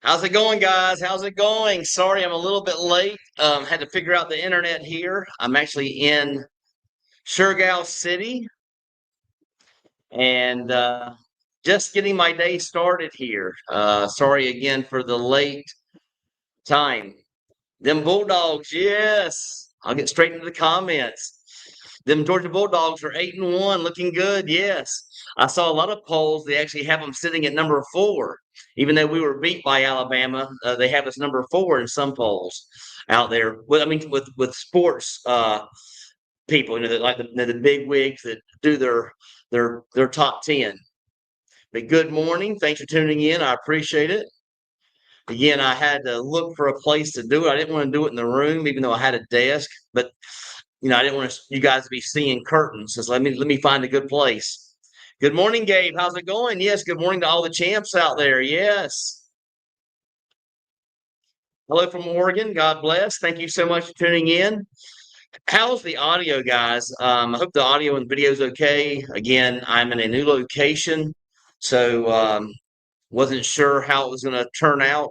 How's it going, guys? How's it going? Sorry, I'm a little bit late. Had to figure out the internet here. I'm actually in Surigao City and just getting my day started here. Sorry again for the late time. Them Bulldogs, yes. I'll get straight into the comments. Them Georgia Bulldogs are 8-1, looking good. Yes, I saw a lot of polls. They actually have them sitting at number 4, even though we were beat by Alabama. They have us number 4 in some polls out there. Well, I mean, with sports people, like the big wigs that do their top 10. But good morning. Thanks for tuning in. I appreciate it. Again, I had to look for a place to do it. I didn't want to do it in the room, even though I had a desk. But I didn't want you guys to be seeing curtains. So let me find a good place. Good morning, Gabe. How's it going? Yes. Good morning to all the champs out there. Yes. Hello from Oregon. God bless. Thank you so much for tuning in. How's the audio, guys? I hope the audio and video is okay. Again, I'm in a new location, so wasn't sure how it was going to turn out.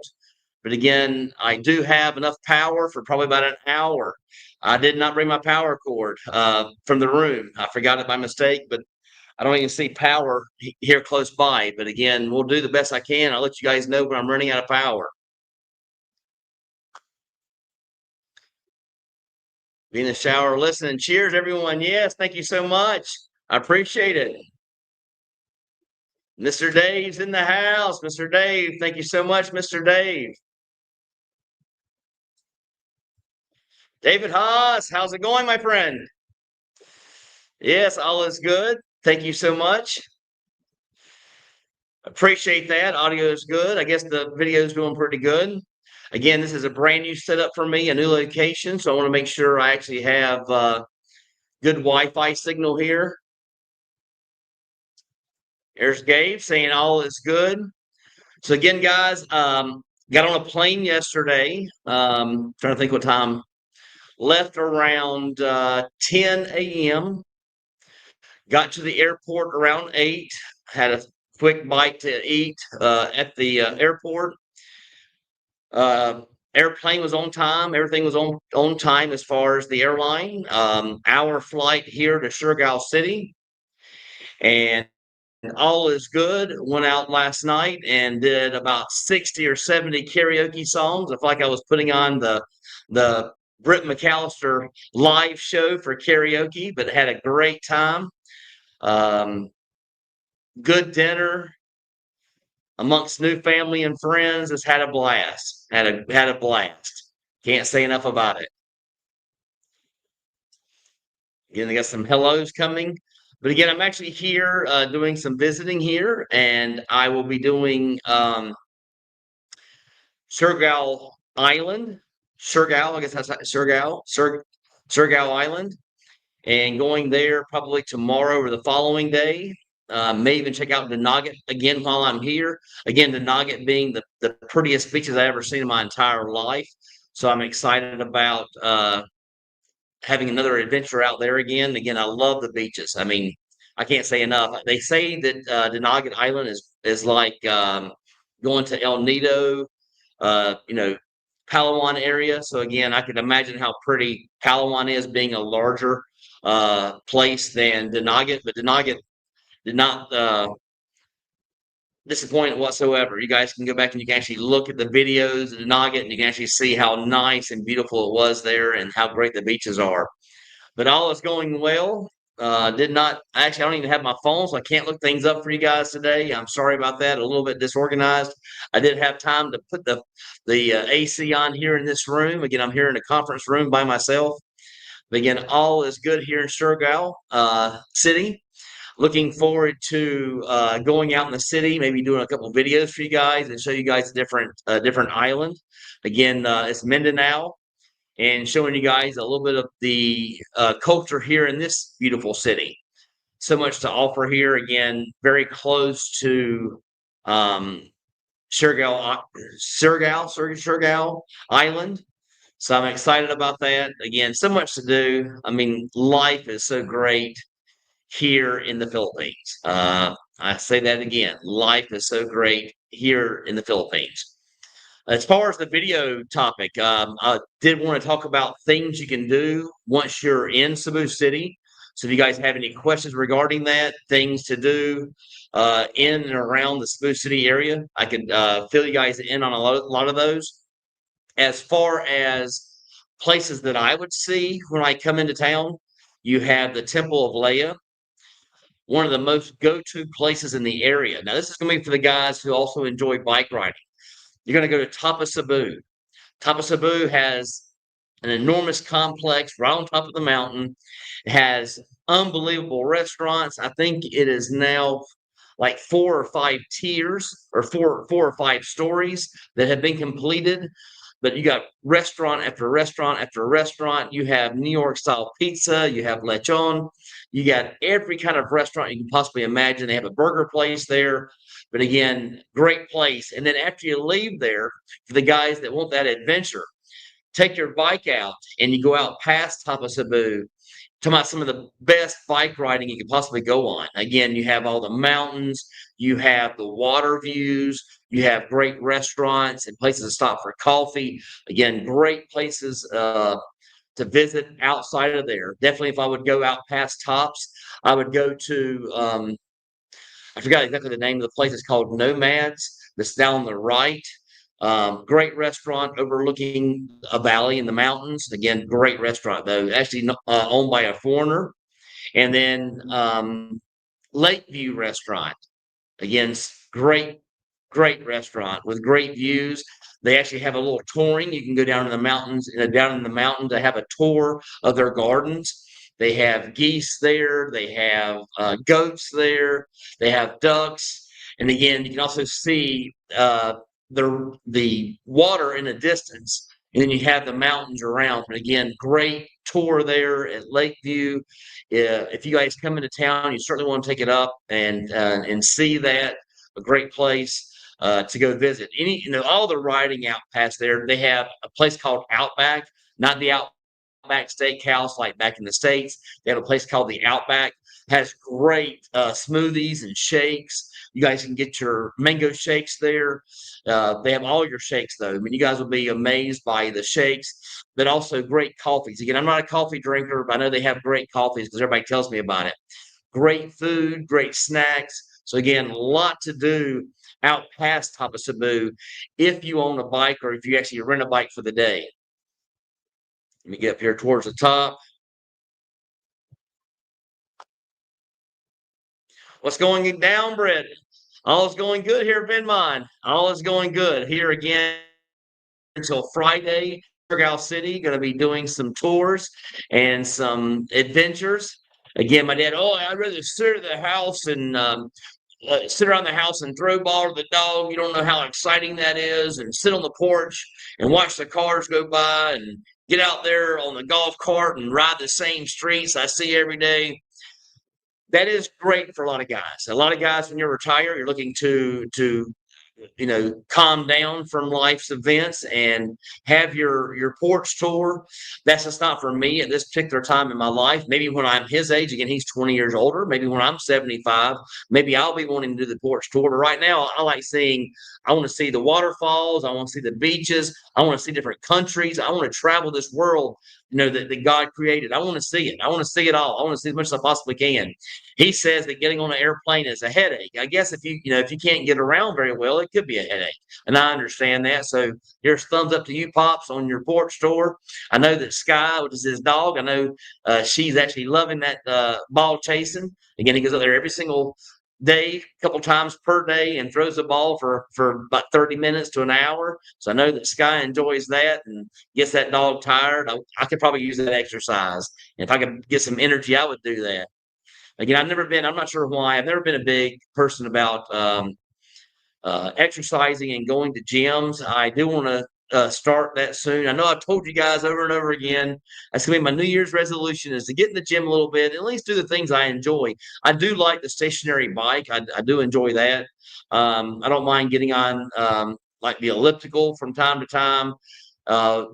But again, I do have enough power for probably about an hour. I did not bring my power cord from the room. I forgot it by mistake, but I don't even see power here close by. But again, we'll do the best I can. I'll let you guys know when I'm running out of power. Be in the shower listening. Cheers, everyone. Yes, thank you so much. I appreciate it. Mr. Dave's in the house. Mr. Dave, thank you so much, Mr. Dave. David Haas, how's it going, my friend? Yes, all is good. Thank you so much. Appreciate that. Audio is good. I guess the video is doing pretty good. Again, this is a brand new setup for me, a new location, so I want to make sure I actually have good Wi-Fi signal here. There's Gabe saying all is good. So again, guys, got on a plane yesterday. Trying to think what time. Left around 10 a.m. Got to the airport around 8. Had a quick bite to eat at the airport. Airplane was on time. Everything was on time as far as the airline. Our flight here to Surigao City, and all is good. Went out last night and did about 60 or 70 karaoke songs. I feel like I was putting on the Britt McAllister live show for karaoke, but had a great time. Good dinner amongst new family and friends. Just had a blast. Had a blast. Can't say enough about it. Again, I got some hellos coming. But again, I'm actually here doing some visiting here, and I will be doing Surigao Island. Surigao, I guess that's Surigao. Surigao Island. And going there probably tomorrow or the following day. May even check out Denagit again while I'm here. Again, Denagit being the prettiest beaches I've ever seen in my entire life. So I'm excited about having another adventure out there again. Again, I love the beaches. I mean, I can't say enough. They say that Denagit Island is like going to El Nido, Palawan area. So again, I could imagine how pretty Palawan is, being a larger place than Denagit. But Denagit did not disappoint whatsoever. You guys can go back and you can actually look at the videos of Denagit, and you can actually see how nice and beautiful it was there and how great the beaches are. But all is going well. Did not actually, I don't even have my phone, so I can't look things up for you guys today. I'm sorry about that. A little bit disorganized. I did have time to put the AC on here in this room. Again, I'm here in a conference room by myself. But again, all is good here in Surigao City. Looking forward to going out in the city, maybe doing a couple of videos for you guys and show you guys a different island. Again, it's Mindanao, and showing you guys a little bit of the culture here in this beautiful city. So much to offer here. Again, very close to Surigao Island. So I'm excited about that. Again, so much to do. I mean, life is so great here in the Philippines. I say that again. Life is so great here in the Philippines. As far as the video topic, I did want to talk about things you can do once you're in Cebu City. So if you guys have any questions regarding that, things to do in and around the Cebu City area, I could fill you guys in on a lot of those. As far as places that I would see when I come into town, you have the Temple of Leia, one of the most go-to places in the area. Now, this is going to be for the guys who also enjoy bike riding. You're going to go to Top of Cebu. Top of Cebu has an enormous complex right on top of the mountain. It has unbelievable restaurants. I think it is now like 4 or 5 tiers or four or five stories that have been completed. But you got restaurant after restaurant after restaurant. You have New York style pizza. You have lechon. You got every kind of restaurant you can possibly imagine. They have a burger place there. But again, great place. And then after you leave there, for the guys that want that adventure, take your bike out and you go out past Top of Cebu. Talking about some of the best bike riding you could possibly go on. Again, you have all the mountains, you have the water views, you have great restaurants and places to stop for coffee. Again, great places to visit outside of there. Definitely, if I would go out past Tops, I would go to I forgot exactly the name of the place. It's called Nomads. That's down on the right. Great restaurant overlooking a valley in the mountains. Again, great restaurant though. Actually, owned by a foreigner. And then Lakeview Restaurant. Again, great restaurant with great views. They actually have a little touring. You can go down in the mountains, down in the mountain to have a tour of their gardens. They have geese there. They have goats there. They have ducks. And again, you can also see the water in the distance. And then you have the mountains around. But again, great tour there at Lakeview. If you guys come into town, you certainly want to take it up and see that. A great place to go visit. All the riding out past there. They have a place called Outback, not the Outback Steakhouse like back in the States. They have a place called the Outback. Has great smoothies and shakes. You guys can get your mango shakes there. They have all your shakes though. I mean, you guys will be amazed by the shakes, but also great coffees. Again, I'm not a coffee drinker, but I know they have great coffees because everybody tells me about it. Great food, great snacks. So again, a lot to do out past Top of Cebu if you own a bike or if you actually rent a bike for the day. Let me get up here towards the top. What's going down, Brett? All is going good here, Vinmon. All is going good here again until Friday. Surigao City, going to be doing some tours and some adventures. Again, my dad, I'd rather sit at the house and sit around the house and throw ball to the dog. You don't know how exciting that is. And sit on the porch and watch the cars go by and get out there on the golf cart and ride the same streets I see every day. That is great for a lot of guys. A lot of guys, when you're retired, you're looking to calm down from life's events and have your porch tour. That's just not for me at this particular time in my life. Maybe when I'm his age, again, he's 20 years older. Maybe when I'm 75, maybe I'll be wanting to do the porch tour. But right now, I want to see the waterfalls. I want to see the beaches. I want to see different countries. I want to travel this world, that God created. I want to see it. I want to see it all. I want to see as much as I possibly can. He says that getting on an airplane is a headache. I guess if you can't get around very well, it could be a headache. And I understand that. So here's thumbs up to you, Pops, on your porch tour. I know that Sky, which is his dog, I know she's actually loving that ball chasing. Again, he goes up there every single day, a couple times per day, and throws the ball for about 30 minutes to an hour. So I know that Sky enjoys that and gets that dog tired. I could probably use that exercise. And if I could get some energy, I would do that. Again, I'm not sure why. I've never been a big person about exercising and going to gyms. I do want to start that soon. I know I've told you guys over and over again. That's going to be my New Year's resolution is to get in the gym a little bit, at least do the things I enjoy. I do like the stationary bike. I do enjoy that. I don't mind getting on like the elliptical from time to time.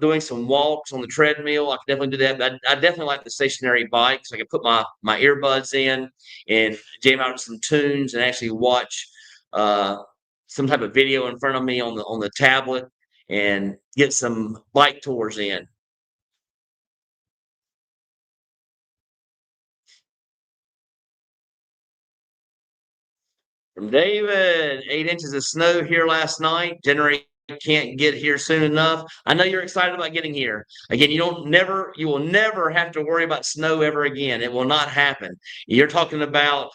Doing some walks on the treadmill, I could definitely do that. But I definitely like the stationary bike, so I can put my earbuds in and jam out some tunes and actually watch some type of video in front of me on the tablet and get some bike tours in. From David, 8 inches of snow here last night. January can't get here soon enough. I know you're excited about getting here. Again, you will never have to worry about snow ever again. It will not happen. You're talking about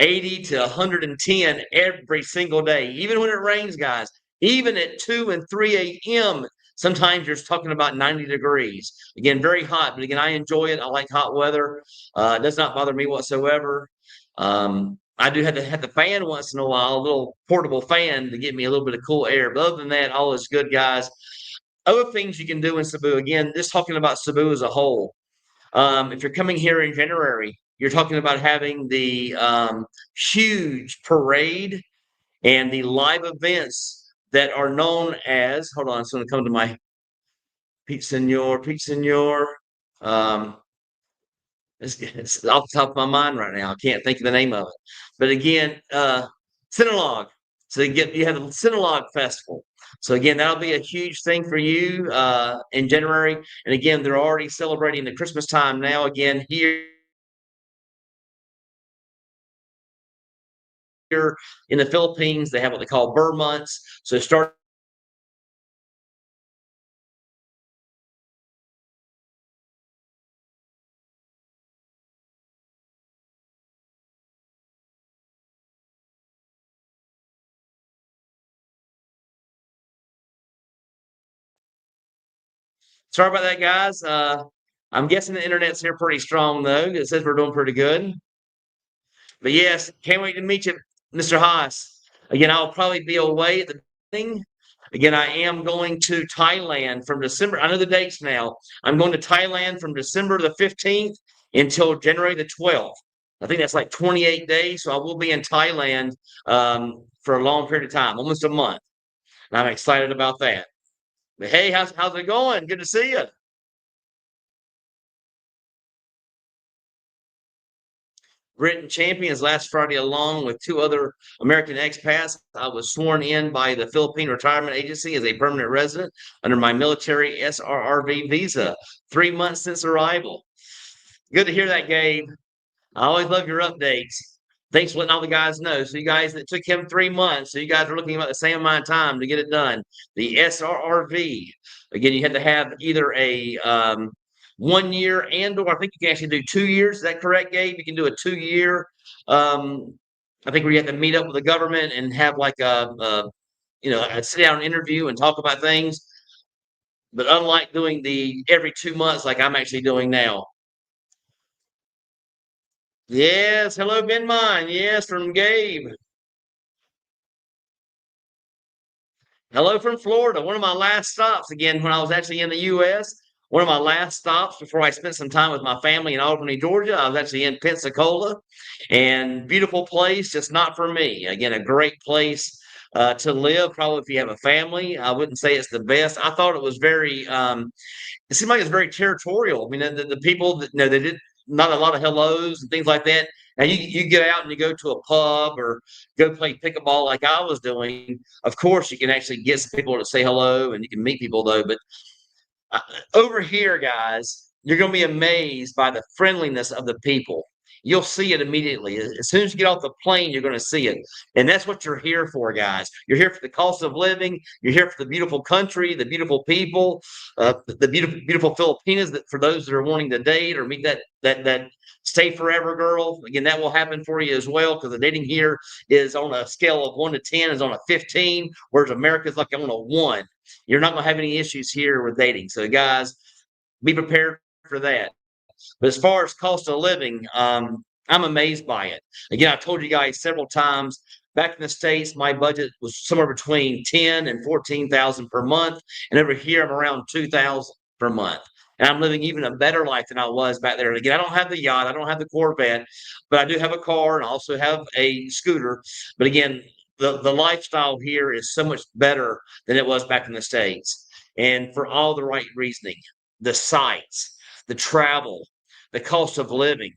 80 to 110 every single day, even when it rains, guys. Even at 2 and 3 a.m., sometimes you're talking about 90 degrees. Again, very hot, but again, I enjoy it. I like hot weather. It does not bother me whatsoever. I do have the fan once in a while, a little portable fan to get me a little bit of cool air. But other than that, all is good, guys. Other things you can do in Cebu, again, just talking about Cebu as a whole. If you're coming here in January, you're talking about having the huge parade and the live events that are known as, hold on, it's going to come to my Pete Senor. Um, it's off the top of my mind right now. I can't think of the name of it. But again, Cinologue. So you have the Cinologue Festival. So again, that'll be a huge thing for you in January. And again, they're already celebrating the Christmas time now. Again, here in the Philippines, they have what they call Burr months. So start Sorry about that, guys. I'm guessing the internet's here pretty strong, though. It says we're doing pretty good. But yes, can't wait to meet you, Mr. Haas. Again, I'll probably be away at the beginning. Again, I am going to Thailand from December. I know the dates now. I'm going to Thailand from December the 15th until January the 12th. I think that's like 28 days. So I will be in Thailand for a long period of time, almost a month. And I'm excited about that. But hey, how's it going? Good to see you. Britain champions last Friday, along with two other American expats. I was sworn in by the Philippine Retirement Agency as a permanent resident under my military SRRV visa, 3 months since arrival. Good to hear that, Gabe. I always love your updates. Thanks for letting all the guys know. So, you guys, that took him 3 months. So, you guys are looking about the same amount of time to get it done. The SRRV. Again, you had to have either a 1 year or I think you can actually do 2 years. Is that correct, Gabe? You can do a 2 year. Um, I think where you have to meet up with the government and have like a sit down interview and talk about things. But unlike doing the every 2 months like I'm actually doing now. Yes, hello, Ben Mine. Yes, from Gabe. Hello from Florida. One of my last stops, again, when I was actually in the U.S., one of my last stops before I spent some time with my family in Albany, Georgia. I was actually in Pensacola, and beautiful place, just not for me. Again, a great place to live. Probably if you have a family, I wouldn't say it's the best. I thought it was very it seemed like it's very territorial. I mean, the people that they did not a lot of hellos and things like that. Now you get out and you go to a pub or go play pickleball like I was doing. Of course, you can actually get some people to say hello and you can meet people though. But uh, over here, guys, you're going to be amazed by the friendliness of the people. You'll see it immediately. As soon as you get off the plane, you're going to see it. And that's what you're here for, guys. You're here for the cost of living. You're here for the beautiful country, the beautiful people, the beautiful Filipinas. That for those that are wanting to date or meet that stay forever girl, again, that will happen for you as well because the dating here is on a scale of 1 to 10 is on a 15, whereas America's like on a 1. You're not going to have any issues here with dating. So, guys, be prepared for that. But as far as cost of living, I'm amazed by it. Again, I've told you guys several times. Back in the States, my budget was somewhere between 10 and 14,000 per month. And over here, I'm around 2,000 per month. And I'm living even a better life than I was back there. And again, I don't have the yacht, I don't have the Corvette, but I do have a car and I also have a scooter. But again, the lifestyle here is so much better than it was back in the States. And for all the right reasoning, the sights, the travel, the cost of living.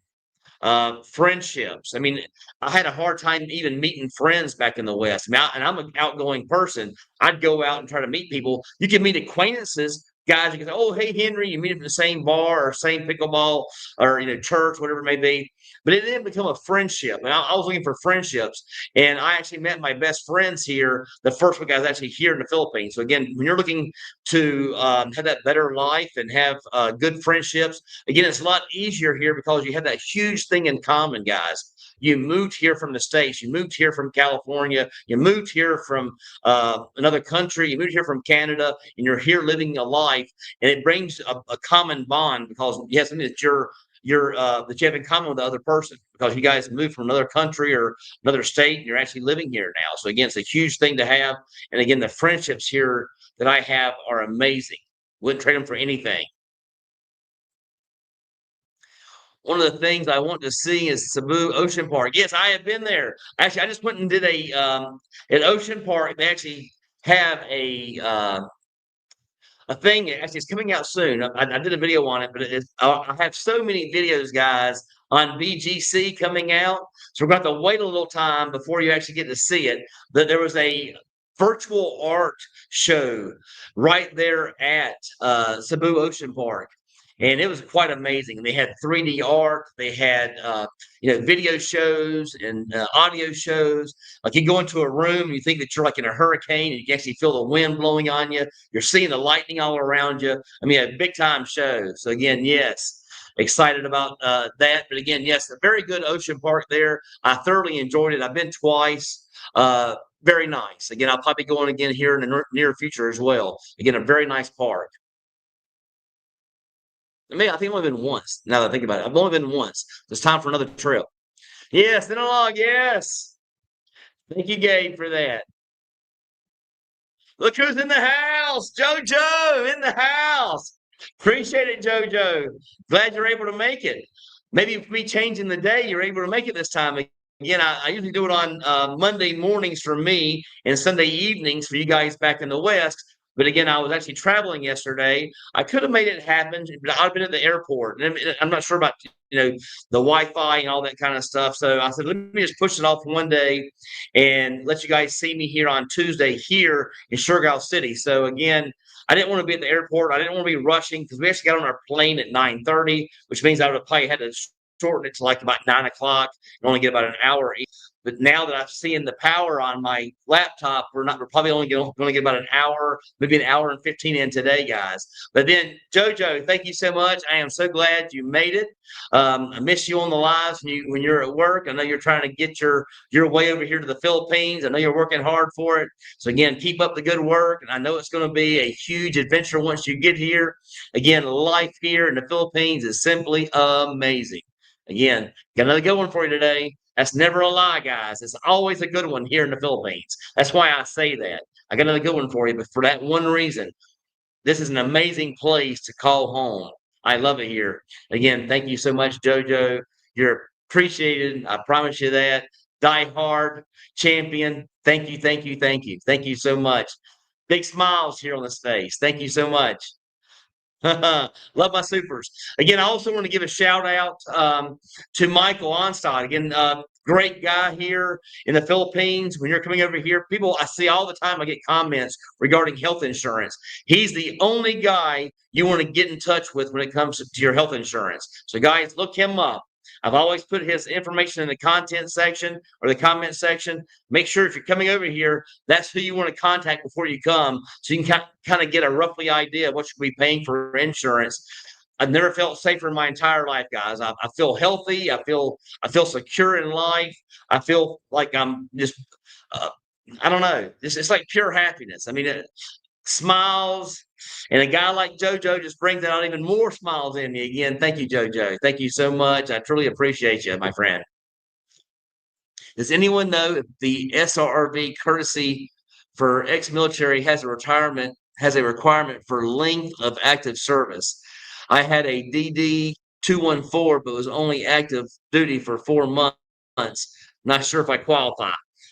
friendships. I mean, I had a hard time even meeting friends back in the West. I mean, and I'm an outgoing person. I'd go out and try to meet people. You can meet acquaintances, guys. You can say, "Oh, hey, Henry," you meet him at the same bar or same pickleball or church, whatever it may be. But it didn't become a friendship. And I was looking for friendships, and I actually met my best friends here the first week I was actually here in the Philippines. So again, when you're looking to have that better life and have good friendships, again, it's a lot easier here because you have that huge thing in common, guys. You moved here from the States. You moved here from California. You moved here from another country. You moved here from Canada, and you're here living a life. And it brings a common bond because you have something that that you have in common with the other person because you guys moved from another country or another state and you're actually living here now. So again, it's a huge thing to have. And again, the friendships here that I have are amazing. Wouldn't trade them for anything. One of the things I want to see is Cebu Ocean Park. Yes, I have been there. Actually, I just went and did a at Ocean Park. They actually have a thing. Actually, it's coming out soon. I did a video on it, but I have so many videos, guys, on BGC coming out. So we're going to have to wait a little time before you actually get to see it. But there was a virtual art show right there at Cebu Ocean Park. And it was quite amazing. They had 3D art. They had, video shows and audio shows. Like you go into a room, and you think that you're like in a hurricane, and you can actually feel the wind blowing on you. You're seeing the lightning all around you. I mean, a big time show. So again, yes, excited about that. But again, yes, a very good ocean park there. I thoroughly enjoyed it. I've been twice. Very nice. Again, I'll probably go on again here in the near future as well. Again, a very nice park. I mean, I think I've only been once. Now that I think about it, I've only been once. It's time for another trip. Yes, in a log. Yes. Thank you, Gabe, for that. Look who's in the house. JoJo in the house. Appreciate it, JoJo. Glad you're able to make it. Maybe if we changing the day, you're able to make it this time. Again, I usually do it on Monday mornings for me and Sunday evenings for you guys back in the West. But again, I was actually traveling yesterday. I could have made it happen, but I've been at the airport. And I'm not sure about the Wi-Fi and all that kind of stuff. So I said, let me just push it off one day and let you guys see me here on Tuesday here in Surigao City. So again, I didn't want to be at the airport. I didn't want to be rushing because we actually got on our plane at 9:30, which means I would have probably had to shorten it to like about 9 o'clock and only get about an hour. But now that I've seen the power on my laptop, we're probably only going to get about an hour, maybe an hour and 15 in today, guys. But then, JoJo, thank you so much. I am so glad you made it. I miss you on the lives when you're at work. I know you're trying to get your way over here to the Philippines. I know you're working hard for it. So again, keep up the good work. And I know it's going to be a huge adventure once you get here. Again, life here in the Philippines is simply amazing. Again, got another good one for you today. That's never a lie, guys. It's always a good one here in the Philippines. That's why I say that. I got another good one for you, but for that one reason, this is an amazing place to call home. I love it here. Again, thank you so much, JoJo. You're appreciated. I promise you that. Die hard champion. Thank you, thank you, thank you. Thank you so much. Big smiles here on this face. Thank you so much. Love my supers. Again, I also want to give a shout out to Michael Onstad. Again, great guy here in the Philippines. When you're coming over here, people I see all the time, I get comments regarding health insurance. He's the only guy you want to get in touch with when it comes to your health insurance. So, guys, look him up. I've always put his information in the content section or the comment section. Make sure if you're coming over here, that's who you want to contact before you come, so you can kind of get a roughly idea of what you'll be paying for insurance. I've never felt safer in my entire life, guys. I feel healthy. I feel secure in life. I feel like I'm just uh, I don't know. It's like pure happiness. I mean, smiles. And a guy like JoJo just brings out even more smiles in me. Again, thank you, JoJo. Thank you so much. I truly appreciate you, my friend. Does anyone know if the SRRB courtesy for ex-military has a requirement for length of active service? I had a DD 214, but was only active duty for 4 months. Not sure if I qualify.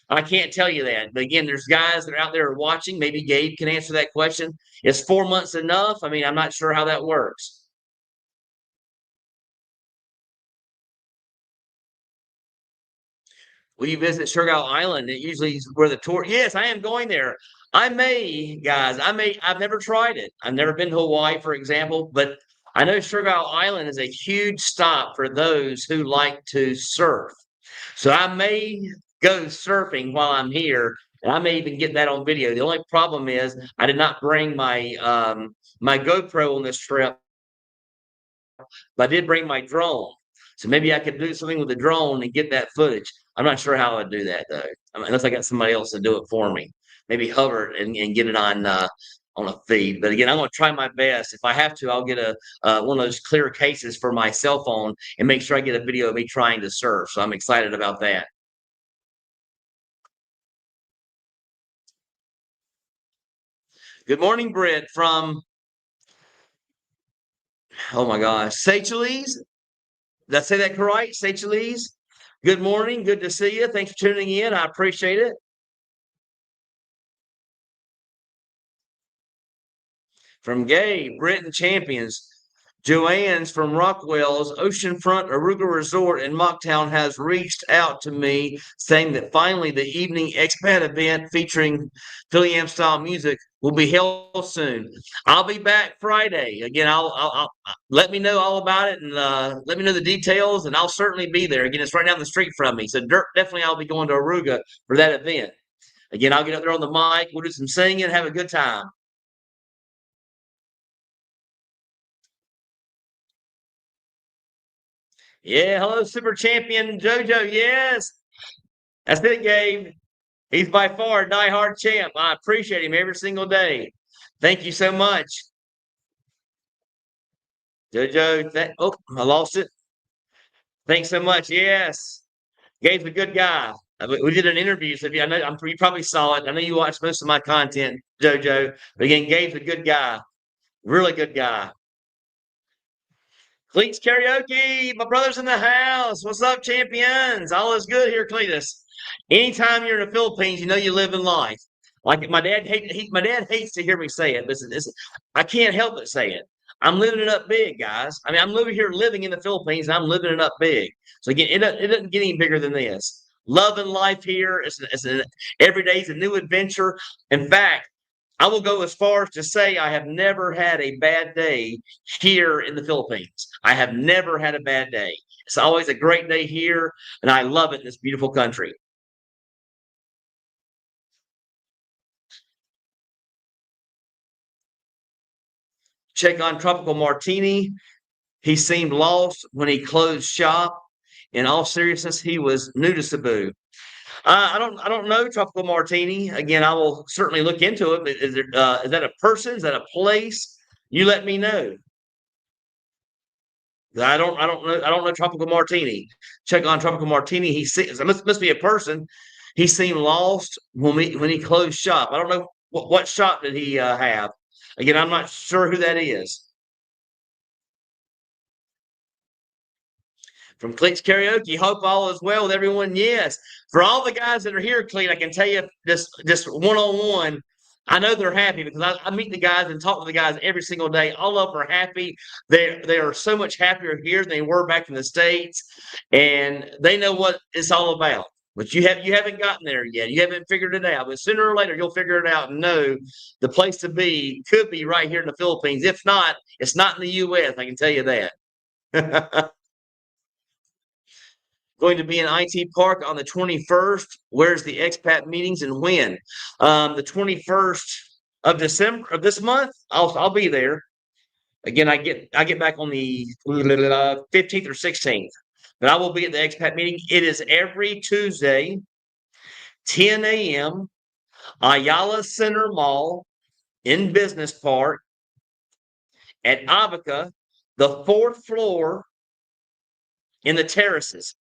I can't tell you that. But again, there's guys that are out there watching. Maybe Gabe can answer that question. Is 4 months enough? I mean, I'm not sure how that works. Will you visit Surigao Island? It usually is where the tour. Yes, I am going there. I may, guys. I may. I've never tried it. I've never been to Hawaii, for example, but I know Surigao Island is a huge stop for those who like to surf. So I may go surfing while I'm here, and I may even get that on video. The only problem is I did not bring my GoPro on this trip, but I did bring my drone. So maybe I could do something with the drone and get that footage. I'm not sure how I'd do that though, unless I got somebody else to do it for me. Maybe hover it and get it on a feed. But again, I'm going to try my best. If I have to, I'll get a one of those clear cases for my cell phone and make sure I get a video of me trying to surf. So I'm excited about that. Good morning, Britt from, oh my gosh, Seychelles. Did I say that correct? Seychelles. Good morning. Good to see you. Thanks for tuning in. I appreciate it. From Gabe, Britain Champions. Joanne's from Rockwell's Oceanfront Aruga Resort in Mocktown has reached out to me saying that finally the evening expat event featuring Philly Am style music will be held soon. I'll be back Friday. Again, I'll let me know all about it and let me know the details, and I'll certainly be there. Again, it's right down the street from me, so definitely I'll be going to Aruga for that event. Again, I'll get up there on the mic. We'll do some singing, have a good time. Yeah, hello, super champion JoJo. Yes, that's it, Gabe. He's by far a diehard champ. I appreciate him every single day. Thank you so much, JoJo. Oh, I lost it. Thanks so much. Yes, Gabe's a good guy. We did an interview, so I know you probably saw it. I know you watched most of my content, JoJo. But again, Gabe's a good guy, really good guy. Cleats Karaoke, my brother's in the house. What's up, champions? All is good here, Cletus. Anytime you're in the Philippines, you know you live in life. Like my dad hates to hear me say it. Listen, I can't help but say it. I'm living it up big, guys. I mean, I'm living here, living in the Philippines, and I'm living it up big. So again, it doesn't get any bigger than this. Loving life here. Every day is a new adventure. In fact, I will go as far as to say I have never had a bad day here in the Philippines. I have never had a bad day. It's always a great day here, and I love it in this beautiful country. Check on Tropical Martini. He seemed lost when he closed shop. In all seriousness, he was new to Cebu. I don't know Tropical Martini. Again, I will certainly look into it. But is that a person? Is that a place? You let me know. I don't know Tropical Martini. Check on Tropical Martini. It must be a person. He seemed lost when he closed shop. I don't know what shop did he have. Again, I'm not sure who that is. From Cleet's Karaoke. Hope all is well with everyone. Yes. For all the guys that are here, Cleet, I can tell you just one on one. I know they're happy because I meet the guys and talk to the guys every single day. All of them are happy. They are so much happier here than they were back in the States. And they know what it's all about. But you haven't gotten there yet. You haven't figured it out. But sooner or later you'll figure it out and know the place to be could be right here in the Philippines. If not, it's not in the US. I can tell you that. Going to be in IT Park on the 21st. Where's the expat meetings and when? The 21st of December of this month. I'll be there. Again, I get back on the 15th or 16th. But I will be at the expat meeting. It is every Tuesday, 10 a.m. Ayala Center Mall in Business Park at Abaca, the fourth floor in the terraces.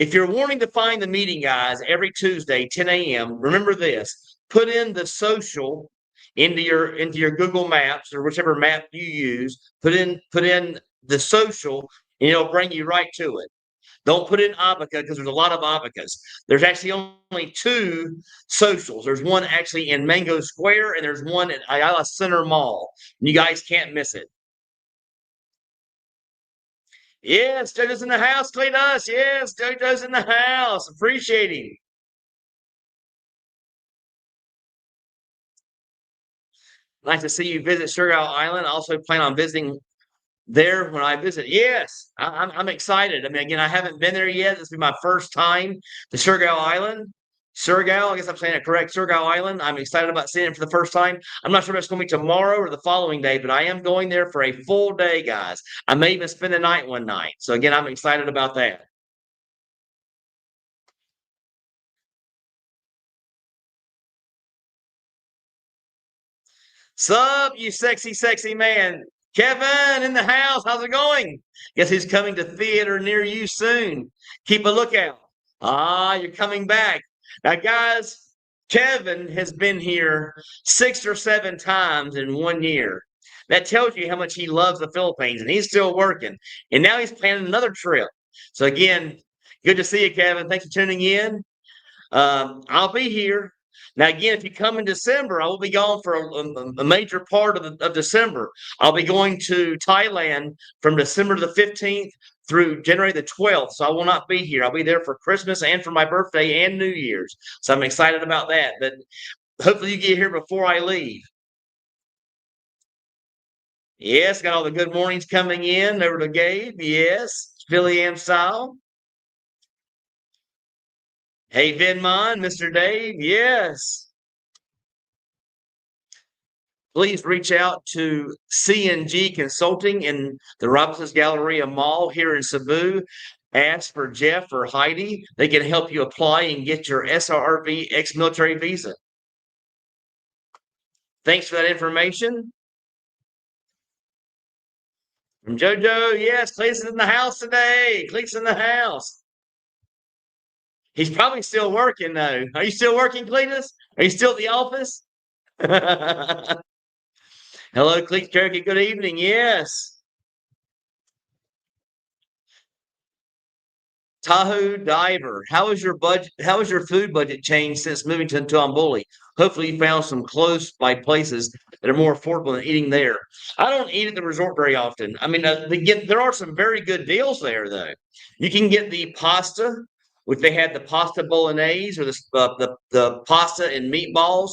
If you're wanting to find the meeting, guys, every Tuesday, 10 a.m., remember this. Put in the social into your Google Maps or whichever map you use. Put in the social, and it'll bring you right to it. Don't put in Abaca because there's a lot of Abacas. There's actually only two socials. There's one actually in Mango Square, and there's one at Ayala Center Mall. You guys can't miss it. Yes, JoJo's in the house. Cletus. Yes, JoJo's in the house. Appreciate him. Nice to see you visit Surigao Island. I also plan on visiting there when I visit. Yes, I'm excited. I mean, again, I haven't been there yet. This will be my first time to Surigao Island. Surigao, I guess I'm saying it correct. Surigao Island. I'm excited about seeing it for the first time. I'm not sure if it's going to be tomorrow or the following day, but I am going there for a full day, guys. I may even spend the night one night. So again, I'm excited about that. Sup, you sexy, sexy man. Kevin in the house. How's it going? Guess he's coming to theater near you soon. Keep a lookout. Ah, you're coming back. Now, guys, Kevin has been here 6 or 7 times in 1 year. That tells you how much he loves the Philippines, and he's still working. And now he's planning another trip. So, again, good to see you, Kevin. Thanks for tuning in. I'll be here. Now, again, if you come in December, I will be gone for a major part of December. I'll be going to Thailand from December the 15th through January the 12th. So I will not be here. I'll be there for Christmas and for my birthday and New Year's. So I'm excited about that. But hopefully you get here before I leave. Yes, got all the good mornings coming in over to Gabe. Yes, Philly Am style. Hey, Vinmon, Mr. Dave. Yes. Please reach out to CNG Consulting in the Robinson's Galleria Mall here in Cebu. Ask for Jeff or Heidi. They can help you apply and get your SRV ex-military visa. Thanks for that information. From JoJo, yes, Cletus is in the house today. Cletus in the house. He's probably still working though. Are you still working, Cletus? Are you still at the office? Hello, Cletus Cherokee. Good evening. Yes. Tahoe Diver, how is your budget? How has your food budget changed since moving to Amboli? Hopefully, you found some close by places that are more affordable than eating there. I don't eat at the resort very often. I mean, there are some very good deals there, though. You can get the pasta, which they had the pasta bolognese or the pasta and meatballs.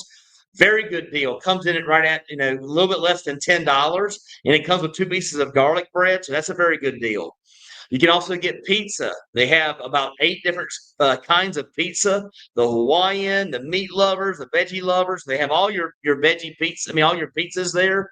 Very good deal. Comes in at right at a little bit less than $10, and it comes with 2 pieces of garlic bread. So that's a very good deal. You can also get pizza. They have about 8 different kinds of pizza: the Hawaiian, the meat lovers, the veggie lovers. They have all your veggie pizza. I mean, all your pizzas there,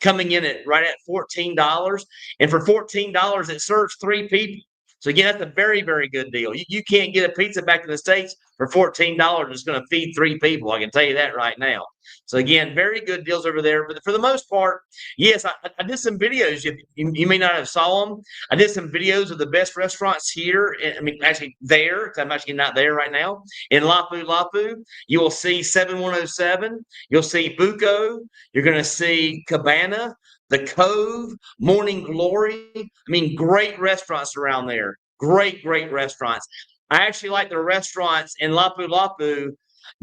coming in at right at $14. And for $14, it serves 3 people. So again, that's a very, very good deal. You can't get a pizza back in the States for $14. It's going to feed 3 people. I can tell you that right now. So again, very good deals over there. But for the most part, yes, I did some videos. You may not have saw them. I did some videos of the best restaurants here. I mean, actually there, because I'm actually not there right now. In Lapu Lapu, you will see 7107. You'll see Buco. You're going to see Cabana, the Cove, Morning Glory. I mean, great restaurants around there. Great, great restaurants. I actually like the restaurants in Lapu Lapu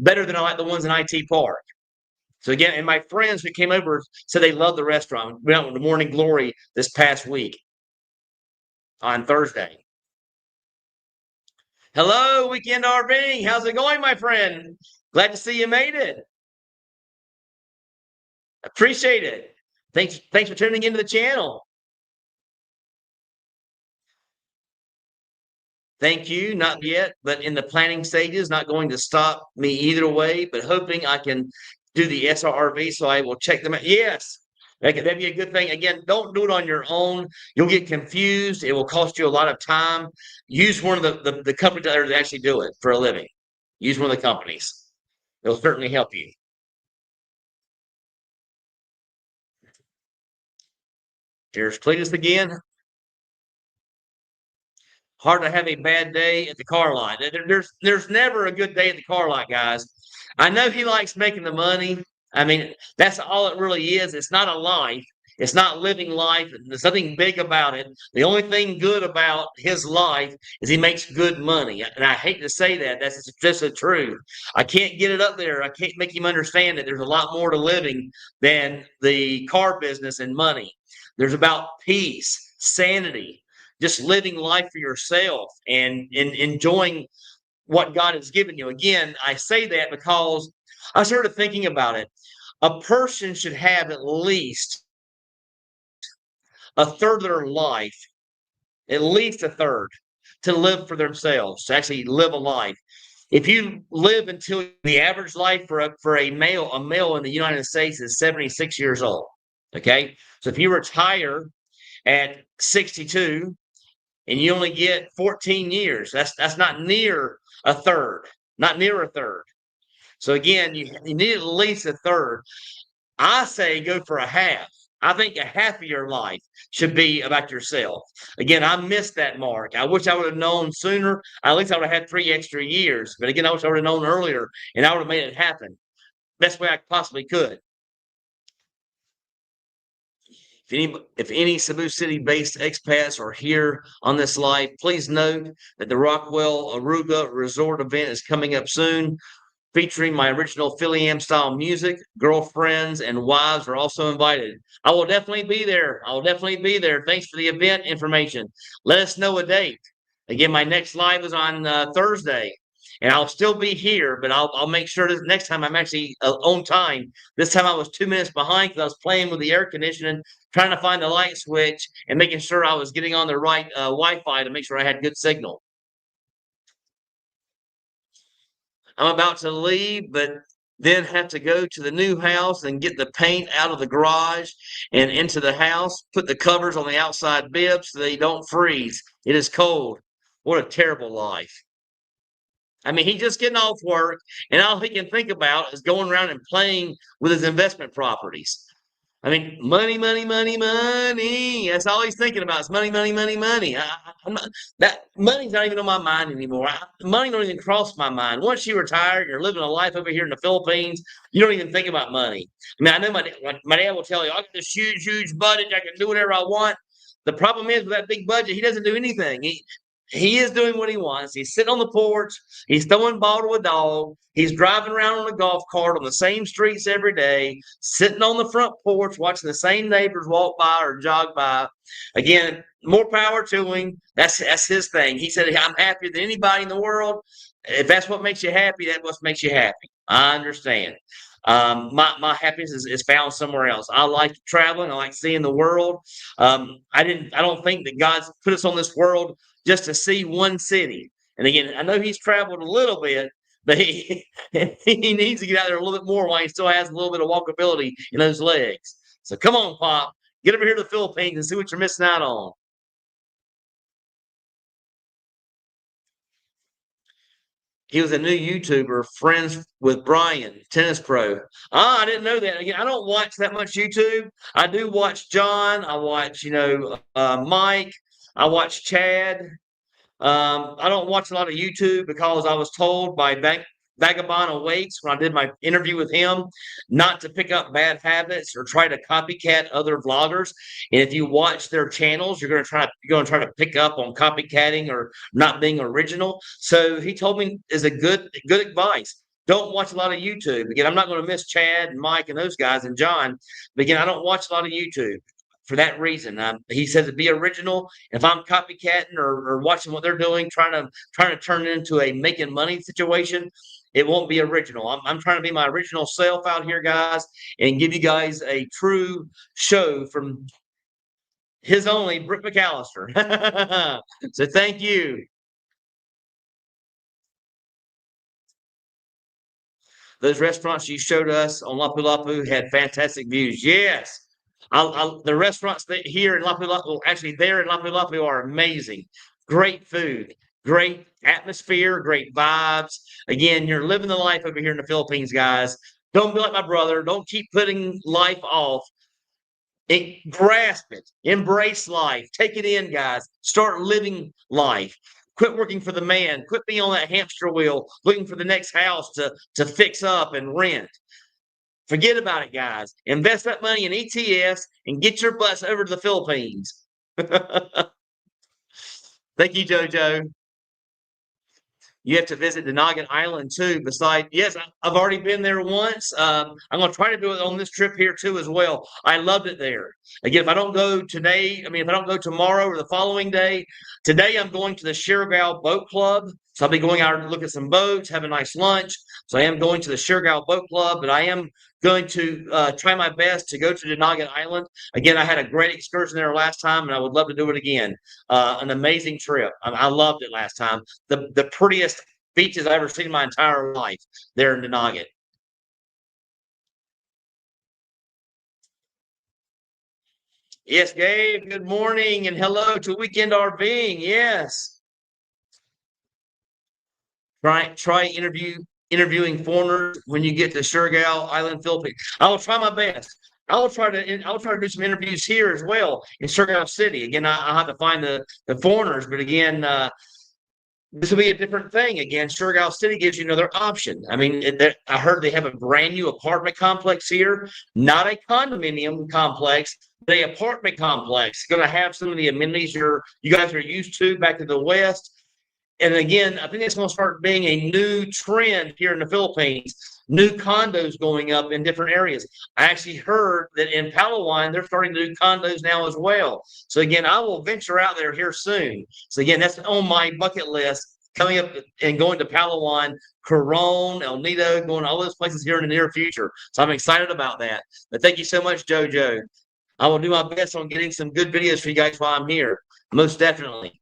better than I like the ones in IT Park. So again, and my friends who came over said they loved the restaurant. We went to Morning Glory this past week on Thursday. Hello, Weekend RVing. How's it going, my friend? Glad to see you made it. Appreciate it. Thanks for tuning into the channel. Thank you. Not yet, but in the planning stages, not going to stop me either way, but hoping I can do the SRV, so I will check them out. Yes, that'd be a good thing. Again, don't do it on your own. You'll get confused. It will cost you a lot of time. Use one of the companies that actually do it for a living. Use one of the companies. It'll certainly help you. Here's Cletus again. Hard to have a bad day at the car lot. There's never a good day at the car lot, guys. I know he likes making the money. I mean, that's all it really is. It's not a life. It's not living life. There's nothing big about it. The only thing good about his life is he makes good money. And I hate to say that. That's just the truth. I can't get it up there. I can't make him understand that there's a lot more to living than the car business and money. There's about peace, sanity, just living life for yourself and enjoying what God has given you. Again, I say that because I started thinking about it. A person should have at least a third of their life, at least a third, to live for themselves, to actually live a life. If you live until the average life for a male in the United States is 76 years old. Okay. So if you retire at 62 and you only get 14 years, that's not near a third, not near a third. So again, you need at least a third. I say go for a half. I think a half of your life should be about yourself. Again, I missed that mark. I wish I would have known sooner. At least I would have had 3 extra years. But again, I wish I would have known earlier and I would have made it happen. Best way I possibly could. If any Cebu City based expats are here on this live, please note that the Rockwell Aruga Resort event is coming up soon, featuring my original Philly Am style music. Girlfriends and wives are also invited. I will definitely be there. I will definitely be there. Thanks for the event information. Let us know a date. Again, my next live is on Thursday, and I'll still be here, but I'll make sure that next time I'm actually on time. This time I was 2 minutes behind because I was playing with the air conditioning, trying to find the light switch and making sure I was getting on the right Wi-Fi to make sure I had good signal. I'm about to leave, but then have to go to the new house and get the paint out of the garage and into the house, put the covers on the outside bibs so they don't freeze. It is cold. What a terrible life. I mean, he's just getting off work, and all he can think about is going around and playing with his investment properties. I mean, money, money, money, money. That's all he's thinking about is money, money, money, money. I'm not, that money's not even on my mind anymore. Money don't even cross my mind. Once you retire, you're living a life over here in the Philippines. You don't even think about money. I mean, I know my dad will tell you, I got this huge, huge budget. I can do whatever I want. The problem is with that big budget, he doesn't do anything. He is doing what he wants. He's sitting on the porch. He's throwing ball to a dog. He's driving around on a golf cart on the same streets every day, sitting on the front porch, watching the same neighbors walk by or jog by. Again, more power to him. That's his thing. He said, I'm happier than anybody in the world. If that's what makes you happy, that's what makes you happy. I understand. My happiness is found somewhere else. I like traveling. I like seeing the world. I don't think that God's put us on this world just to see one city. And again, I know he's traveled a little bit, but he needs to get out there a little bit more while he still has a little bit of walkability in those legs. So come on, Pop, get over here to the Philippines and see what you're missing out on. He was a new YouTuber, friends with Brian, tennis pro. I didn't know that. Again, I don't watch that much YouTube. I do watch John. I watch, Mike. I watch Chad. I don't watch a lot of YouTube because I was told by Vagabond Awaits when I did my interview with him not to pick up bad habits or try to copycat other vloggers. And if you watch their channels, you're going to try to pick up on copycatting or not being original. So he told me is a good advice. Don't watch a lot of YouTube. Again, I'm not going to miss Chad and Mike and those guys and John. But again, I don't watch a lot of YouTube for that reason. He says to be original. If I'm copycatting or watching what they're doing, trying to turn it into a making money situation, it won't be original. I'm trying to be my original self out here, guys, and give you guys a true show from his only Britt McAllister. So thank you. Those restaurants you showed us on Lapu Lapu had fantastic views. Yes. The restaurants that here in Lapu Lapu, actually there in Lapu Lapu are amazing. Great food, great atmosphere, great vibes. Again, you're living the life over here in the Philippines, guys. Don't be like my brother. Don't keep putting life off. Grasp it, embrace life, take it in, guys. Start living life. Quit working for the man. Quit being on that hamster wheel, looking for the next house to fix up and rent. Forget about it, guys. Invest that money in ETFs and get your butts over to the Philippines. Thank you, JoJo. you have to visit Denagan Island too. Besides, yes, I've already been there once. I'm going to try to do it on this trip here too as well. I loved it there. Again, if I don't go today, I mean, if I don't go tomorrow or the following day, today I'm going to the Surigao Boat Club. So I'll be going out to look at some boats, have a nice lunch. So I am going to the Surigao Boat Club, but I am going to try my best to go to Denagan Island. Again, I had a great excursion there last time, and I would love to do it again. An amazing trip. I loved it last time. The prettiest beaches I've ever seen in my entire life there in Denagan. Yes, Gabe, good morning and hello to Weekend RVing. Yes. Try interviewing foreigners when you get to Surigao Island, Philippines. I will try my best. I will try to do some interviews here as well in Surigao City. Again, I'll have to find the foreigners, but again, this will be a different thing. Again, Surigao City gives you another option. I mean, I heard they have a brand new apartment complex here, not a condominium complex, but a apartment complex. It's going to have some of the amenities you guys are used to back in the West. And again, I think it's going to start being a new trend here in the Philippines. New condos going up in different areas. I actually heard that in Palawan, they're starting to do condos now as well. So again, I will venture out there here soon. So again, that's on my bucket list coming up and going to Palawan, Coron, El Nido, going to all those places here in the near future. So I'm excited about that. But thank you so much, JoJo. I will do my best on getting some good videos for you guys while I'm here. Most definitely.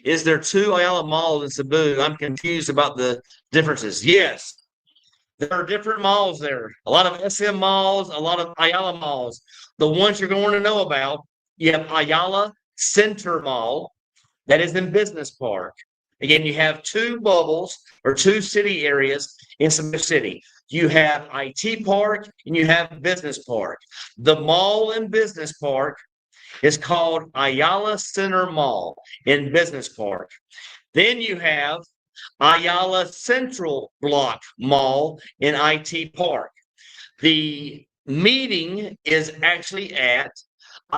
Is there two Ayala malls in Cebu? I'm confused about the differences. Yes, there are different malls there. A lot of SM malls, a lot of Ayala malls. The ones you're going to know about, you have Ayala Center Mall, that is in Business Park. Again, you have two bubbles or two city areas in Cebu City. You have IT Park and you have Business Park. The mall in Business Park is called Ayala Center Mall in Business Park. Then you have Ayala Central Block Mall in IT Park. The meeting is actually at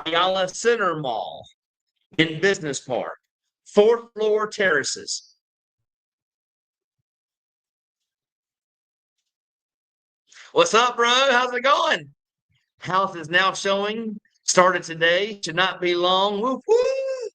Ayala Center Mall in Business Park, fourth floor terraces. What's up, bro? How's it going? House is now showing. Started today. Should not be long. Woo, woo.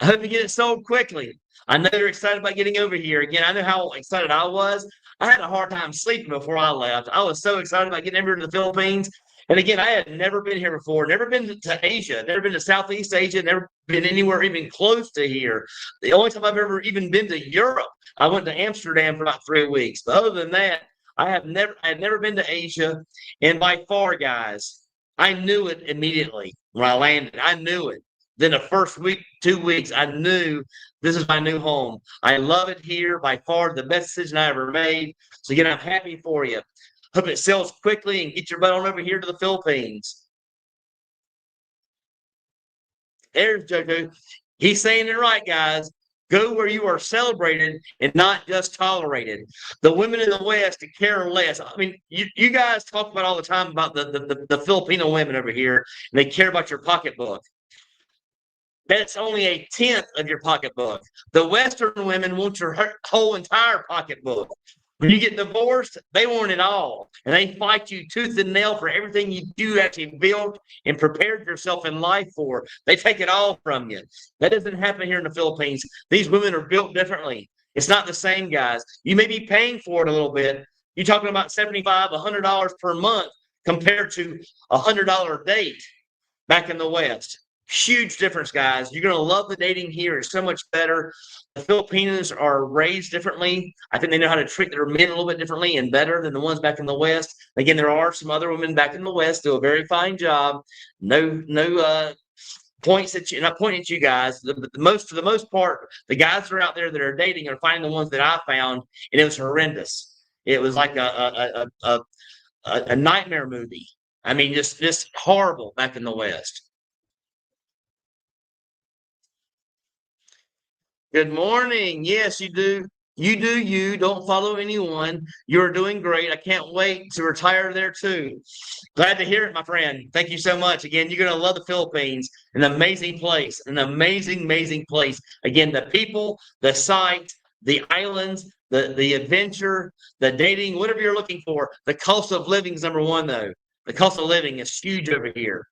I hope you get it sold quickly. I know you're excited about getting over here. Again, I know how excited I was. I had a hard time sleeping before I left. I was so excited about getting over to the Philippines. And again, I had never been here before, never been to Asia, never been to Southeast Asia, never been anywhere even close to here. The only time I've ever even been to Europe, I went to Amsterdam for about 3 weeks. But other than that, I had never been to Asia. And by far, guys, I knew it immediately when I landed. I knew it. Then the first week, 2 weeks, I knew this is my new home. I love it here. By far, the best decision I ever made. So again, I'm happy for you. Hope it sells quickly and get your butt on over here to the Philippines. There's JoJo. He's saying it right, guys. Go where you are celebrated and not just tolerated. The women in the West care less. I mean, you guys talk about all the time about the Filipino women over here, and they care about your pocketbook. That's only a tenth of your pocketbook. The Western women want your whole entire pocketbook. When you get divorced, they want it all. And they fight you tooth and nail for everything you actually built and prepared yourself in life for. They take it all from you. That doesn't happen here in the Philippines. These women are built differently. It's not the same, guys. You may be paying for it a little bit. You're talking about $75, $100 per month compared to $100 date back in the West. Huge difference, guys. You're going to love the dating here. It's so much better. The Filipinos are raised differently. I think they know how to treat their men a little bit differently and better than the ones back in the West. Again, there are some other women back in the West do a very fine job. No points at you, not pointing at you guys. For the most part, the guys that are out there that are dating are finding the ones that I found, and it was horrendous. It was like a nightmare movie. I mean, just horrible back in the West. Good morning. Yes, you do. You do you. Don't follow anyone. You're doing great. I can't wait to retire there too. Glad to hear it, my friend. Thank you so much. Again, you're going to love the Philippines. An amazing place. An amazing, amazing place. Again, the people, the sight, the islands, the adventure, the dating, whatever you're looking for. The cost of living is number one, though. The cost of living is huge over here.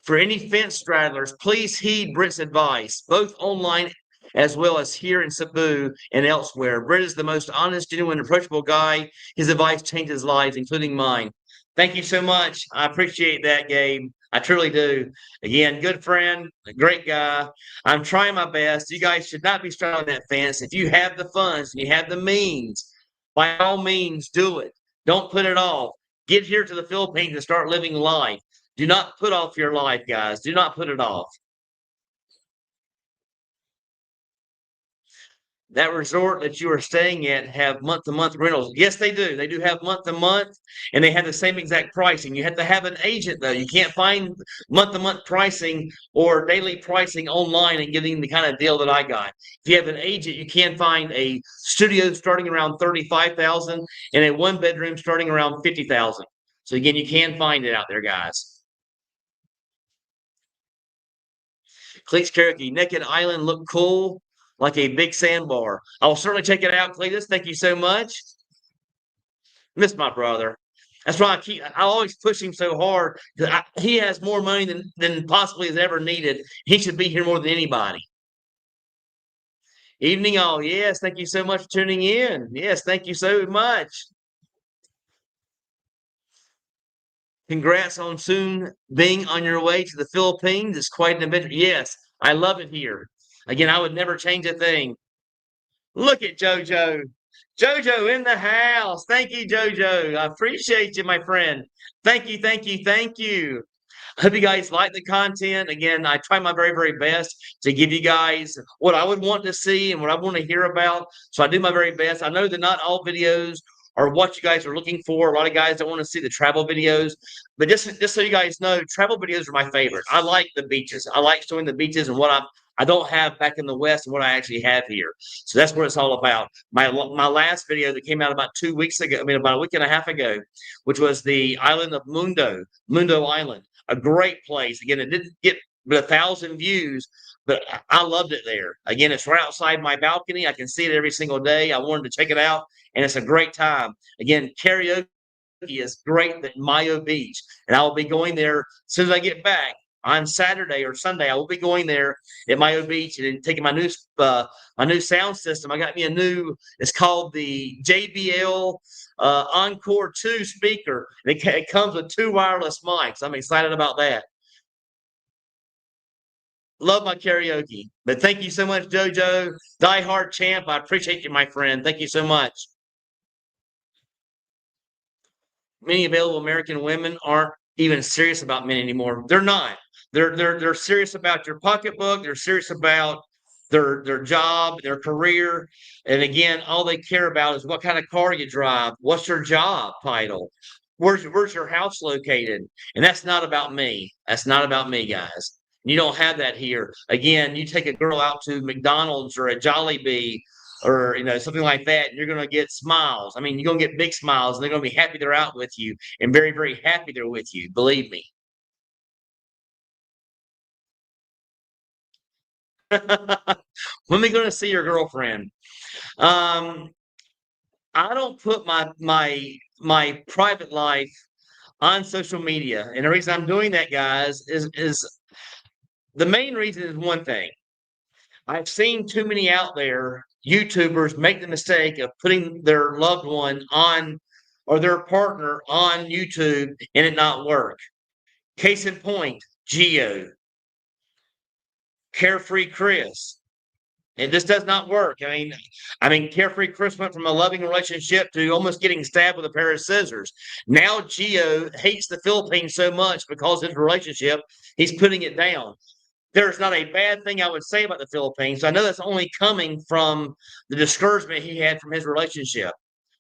For any fence straddlers, please heed Britt's advice, both online as well as here in Cebu and elsewhere. Britt is the most honest, genuine, approachable guy. His advice changes lives, including mine. Thank you so much. I appreciate that, Gabe. I truly do. Again, good friend, a great guy. I'm trying my best. You guys should not be straddling that fence. If you have the funds and you have the means, by all means, do it. Don't put it off. Get here to the Philippines and start living life. Do not put off your life, guys. Do not put it off. That resort that you are staying at have month-to-month rentals. Yes, they do. They do have month-to-month, and they have the same exact pricing. You have to have an agent, though. You can't find month-to-month pricing or daily pricing online and getting the kind of deal that I got. If you have an agent, you can find a studio starting around 35,000 and a one-bedroom starting around 50,000. So again, you can find it out there, guys. Cletus Karaoke, Naked Island looked cool, like a big sandbar. I will certainly check it out, Cletus. Thank you so much. Miss my brother. That's why I always push him so hard. He has more money than possibly has ever needed. He should be here more than anybody. Evening all. Yes, thank you so much for tuning in. Yes, thank you so much. Congrats on soon being on your way to the Philippines. It's quite an adventure. Yes, I love it here. Again, I would never change a thing. Look at JoJo. JoJo in the house. Thank you, JoJo. I appreciate you, my friend. Thank you, thank you, thank you. I hope you guys like the content. Again, I try my very, very best to give you guys what I would want to see and what I want to hear about. So I do my very best. I know that not all videos are what you guys are looking for. A lot of guys don't want to see the travel videos. But just so you guys know, travel videos are my favorite. I like the beaches. I like showing the beaches and what I don't have back in the West and what I actually have here. So that's what it's all about. My last video that came out about 2 weeks ago, I mean about a week and a half ago, which was the island of Mundo Island, a great place. Again, it didn't get but 1,000 views, but I loved it there. Again, it's right outside my balcony. I can see it every single day. I wanted to check it out, and it's a great time. Again, karaoke is great at Mayo Beach, and I will be going there as soon as I get back on Saturday or Sunday. I will be going there at Mayo Beach and taking my new sound system. I got me a new. It's called the JBL Encore 2 speaker. It comes with 2 wireless mics. I'm excited about that. Love my karaoke. But thank you so much, JoJo. Die Hard Champ. I appreciate you, my friend. Thank you so much. Many available American women aren't even serious about men anymore. They're not. They're serious about your pocketbook. They're serious about their job, their career, and again, all they care about is what kind of car you drive. What's your job title? Where's your house located? And that's not about me. That's not about me, guys. You don't have that here. Again, you take a girl out to McDonald's or a Jollibee or something like that, and you're going to get smiles. I mean, you're going to get big smiles, and they're going to be happy they're out with you, and very, very happy they're with you. Believe me. When are we going to see your girlfriend? Um, I don't put my private life on social media, and the reason I'm doing that, guys, is the main reason is one thing. I've seen too many out there, YouTubers, make the mistake of putting their loved one on or their partner on YouTube and it not work. Case in point, Geo, Carefree Chris. It just does not work. I mean, Carefree Chris went from a loving relationship to almost getting stabbed with a pair of scissors. Now Geo hates the Philippines so much because of his relationship, he's putting it down. There's not a bad thing I would say about the Philippines. I know that's only coming from the discouragement he had from his relationship.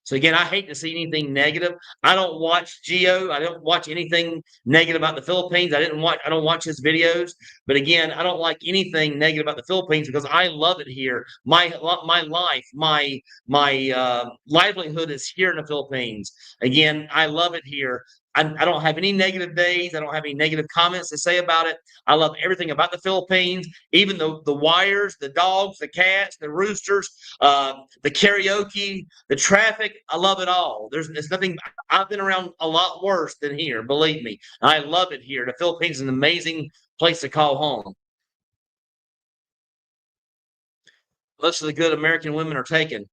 So again, I hate to see anything negative. I don't watch Geo. I don't watch anything negative about the Philippines. I don't watch his videos. But again, I don't like anything negative about the Philippines because I love it here. My life, my livelihood is here in the Philippines. Again, I love it here. I don't have any negative days. I don't have any negative comments to say about it. I love everything about the Philippines, even the wires, the dogs, the cats, the roosters, the karaoke, the traffic. I love it all. There's nothing. I've been around a lot worse than here. Believe me, I love it here. The Philippines is an amazing place to call home. Most of the good American women are taken.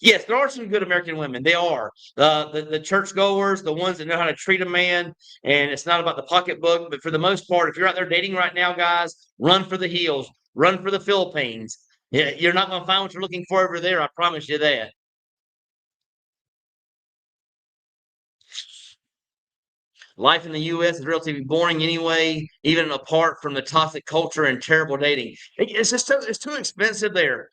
Yes, there are some good American women. They are the churchgoers, the ones that know how to treat a man, and it's not about the pocketbook. But for the most part, if you're out there dating right now, guys, run for the hills, run for the Philippines. Yeah, you're not going to find what you're looking for over there. I promise you that. Life in the U.S. is relatively boring anyway, even apart from the toxic culture and terrible dating. It's too expensive there.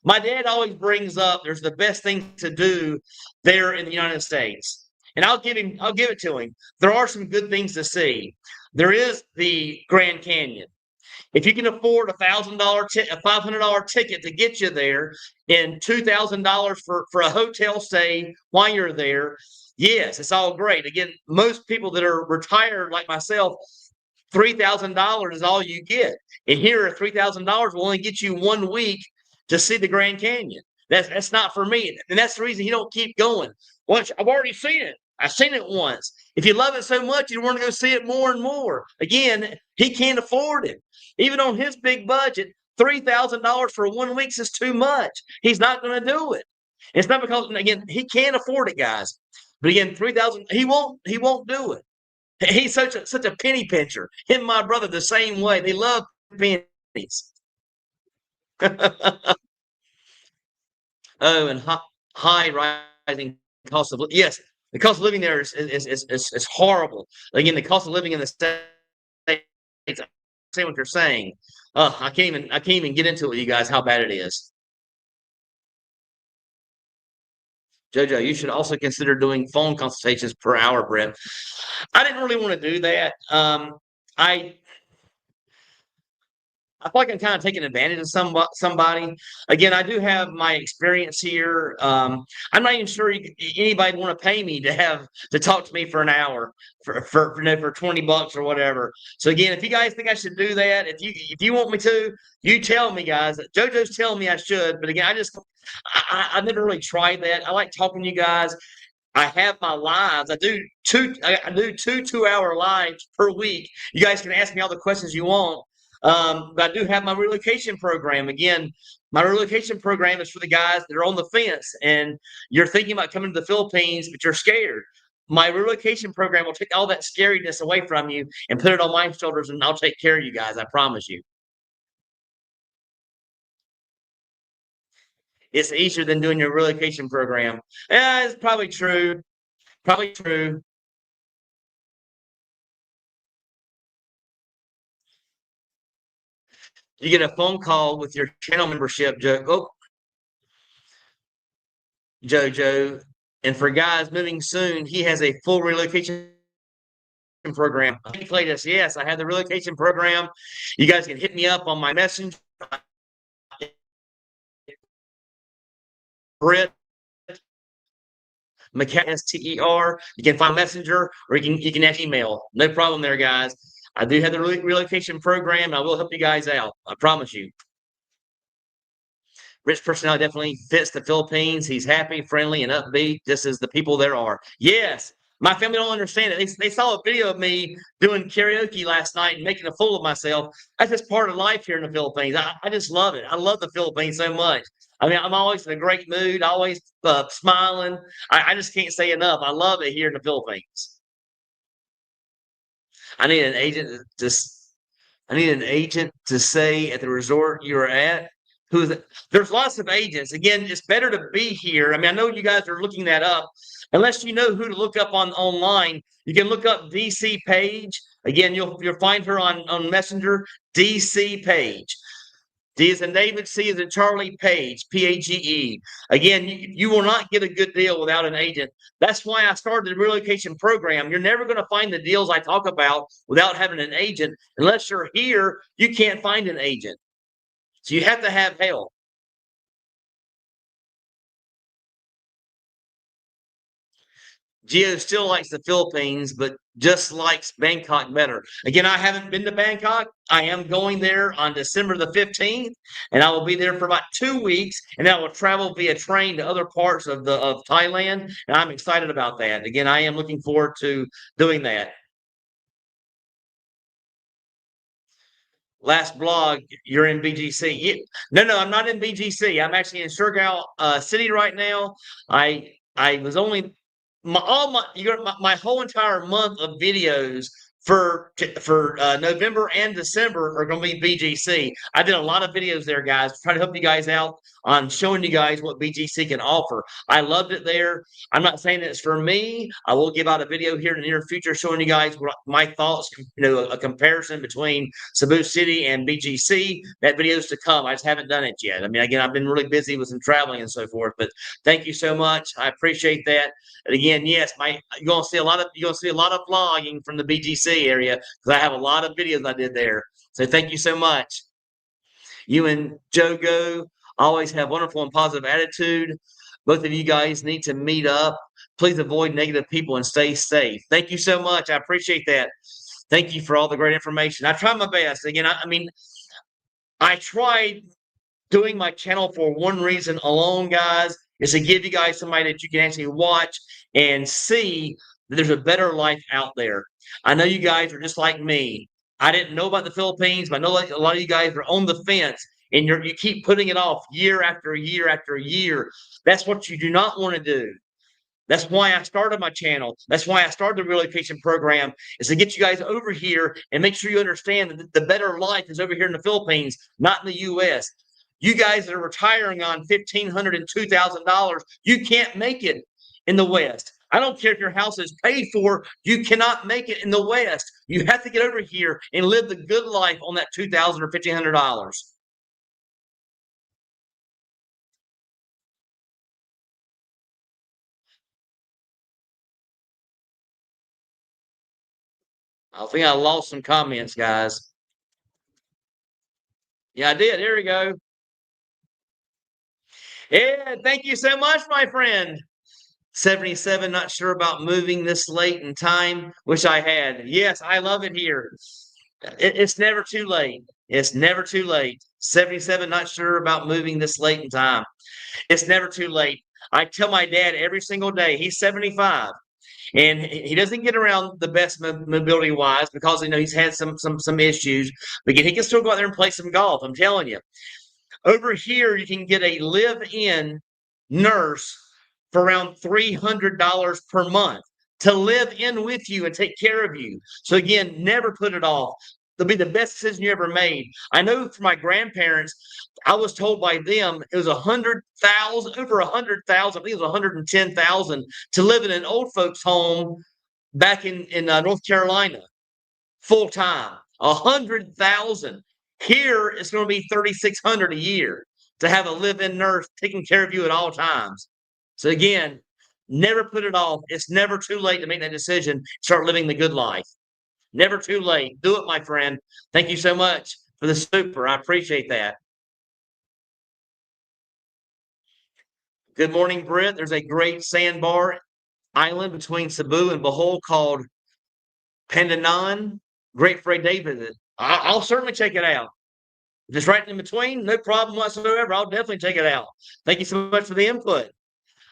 My dad always brings up there's the best thing to do there in the United States. And I'll give it to him. There are some good things to see. There is the Grand Canyon. If you can afford a $500 ticket to get you there and $2,000 for a hotel stay while you're there, yes, it's all great. Again, most people that are retired like myself, $3,000 is all you get. And here, $3,000 will only get you 1 week to see the Grand Canyon. That's not for me, and that's the reason you don't keep going. Once I've already seen it. I've seen it once. If you love it so much, you want to go see it more and more. Again, he can't afford it. Even on his big budget, $3,000 for 1 week is too much. He's not going to do it. It's not because again he can't afford it, guys. But again, 3,000 he won't do it. He's such a penny pincher. Him and my brother the same way. They love pennies. Oh, and high rising cost of yes, the cost of living there is horrible. Again, the cost of living in the states. I say what you're saying. I can't even get into it with you guys how bad it is. Jojo, you should also consider doing phone consultations per hour, Brett. I didn't really want to do that. I I feel like I'm kind of taking advantage of somebody. Again, I do have my experience here. I'm not even sure anybody want to pay me to talk to me for an hour for $20 or whatever. So again, if you guys think I should do that, if you want me to, you tell me, guys. JoJo's telling me I should, but again, I never really tried that. I like talking to you guys. I have my lives. I do 2 2-hour lives per week. You guys can ask me all the questions you want. But I do have my relocation program. Again, my relocation program is for the guys that are on the fence and you're thinking about coming to the Philippines, but you're scared. My relocation program will take all that scariness away from you and put it on my shoulders, and I'll take care of you guys. I promise you. It's easier than doing your relocation program. Yeah, it's probably true. Probably true. You get a phone call with your channel membership, Jojo. And for guys moving soon, he has a full relocation program. Yes, I have the relocation program. You guys can hit me up on my messenger, Brett McCaster. You can find messenger or you can ask email. No problem there, guys. I do have the relocation program. I will help you guys out. I promise you. Rich personality definitely fits the Philippines. He's happy, friendly, and upbeat, just as the people there are. Yes, my family don't understand it. They saw a video of me doing karaoke last night and making a fool of myself. That's just part of life here in the Philippines. I just love it. I love the Philippines so much. I mean, I'm always in a great mood, always smiling. I just can't say enough. I love it here in the Philippines. I need an agent to I need an agent to say at the resort you're at. There's lots of agents. Again, it's better to be here. I mean, I know you guys are looking that up. Unless you know who to look up on online, you can look up DC Page. Again, you'll find her on Messenger, DC Page. D is in David, C is in Charlie, Page, Page. Again, you will not get a good deal without an agent. That's why I started the relocation program. You're never going to find the deals I talk about without having an agent. Unless you're here, you can't find an agent. So you have to have help. Gio still likes the Philippines, but just likes Bangkok better. Again, I haven't been to Bangkok. I am going there on December the 15th, and I will be there for about 2 weeks, and I will travel via train to other parts of Thailand, and I'm excited about that. Again, I am looking forward to doing that. Last blog, you're in BGC. No, I'm not in BGC. I'm actually in Surigao City right now. I was only my whole entire month of videos for November and December are going to be BGC. I did a lot of videos there, guys, trying to help you guys out on showing you guys what BGC can offer. I loved it there. I'm not saying it's for me. I will give out a video here in the near future showing you guys what my thoughts, a comparison between Cebu City and BGC. That video is to come. I just haven't done it yet. I mean, again, I've been really busy with some traveling and so forth, but thank you so much. I appreciate that. And again, yes, you're gonna see a lot of vlogging from the BGC area because I have a lot of videos I did there. So thank you so much. You and Jogo always have wonderful and positive attitude. Both of you guys need to meet up. Please avoid negative people and stay safe. Thank you so much. I appreciate that. Thank you for all the great information. I try my best. Again, I mean, I tried doing my channel for one reason alone, guys, is to give you guys somebody that you can actually watch and see that there's a better life out there. I know you guys are just like me. I didn't know about the Philippines, but I know like a lot of you guys are on the fence and you keep putting it off year after year after year. That's what you do not want to do. That's why I started my channel. That's why I started the relocation program, is to get you guys over here and make sure you understand that the better life is over here in the Philippines, not in the U.S. You guys that are retiring on $1,500 and $2,000, you can't make it in the West. I don't care if your house is paid for, you cannot make it in the West. You have to get over here and live the good life on that $2,000 or $1,500. I think I lost some comments, guys. Yeah, I did. Here we go. Yeah, thank you so much, my friend. 77, not sure about moving this late in time. Wish I had. Yes, I love it here. It's never too late. It's never too late. 77, not sure about moving this late in time. It's never too late. I tell my dad every single day, he's 75, and he doesn't get around the best mobility wise because he's had some issues, but he can still go out there and play some golf. I'm telling you. Over here, you can get a live-in nurse for around $300 per month to live in with you and take care of you. So again, never put it off. It'll be the best decision you ever made. I know for my grandparents, I was told by them it was 100,000, over 100,000. I think it was 110,000 to live in an old folks' home back in North Carolina, full time. 100,000. Here it's going to be 3,600 a year to have a live-in nurse taking care of you at all times. So again, never put it off. It's never too late to make that decision. Start living the good life. Never too late. Do it, my friend. Thank you so much for the super. I appreciate that. Good morning, Britt. There's a great sandbar island between Cebu and Bohol called Pandanan. Great for a day visit. I'll certainly check it out. Just right in between, no problem whatsoever. I'll definitely check it out. Thank you so much for the input.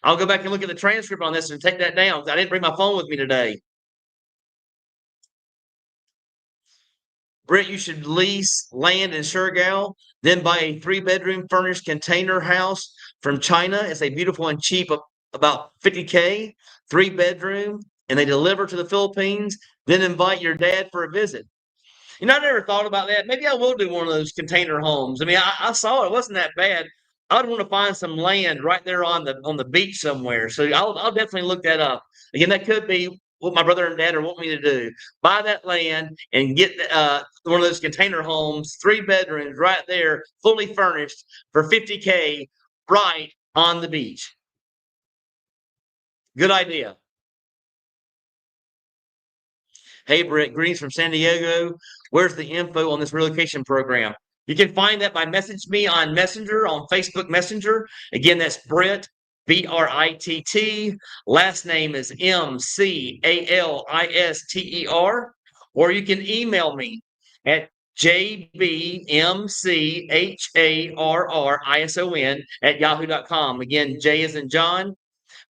I'll go back and look at the transcript on this and take that down. I didn't bring my phone with me today. Brent, you should lease land in Surigao, then buy a 3-bedroom furnished container house from China. It's a beautiful and cheap, about 50K, 3-bedroom, and they deliver to the Philippines. Then invite your dad for a visit. I never thought about that. Maybe I will do one of those container homes. I mean, I saw it wasn't that bad. I'd want to find some land right there on the beach somewhere. So I'll definitely look that up. Again, that could be what my brother and dad are wanting me to do. Buy that land and get one of those container homes, 3 bedrooms right there, fully furnished for 50K right on the beach. Good idea. Hey, Brett, greetings from San Diego. Where's the info on this relocation program? You can find that by message me on Messenger, on Facebook Messenger. Again, that's Brett, Britt. Last name is Mcalister. Or you can email me at jbmcharrison@yahoo.com. Again, J is in John,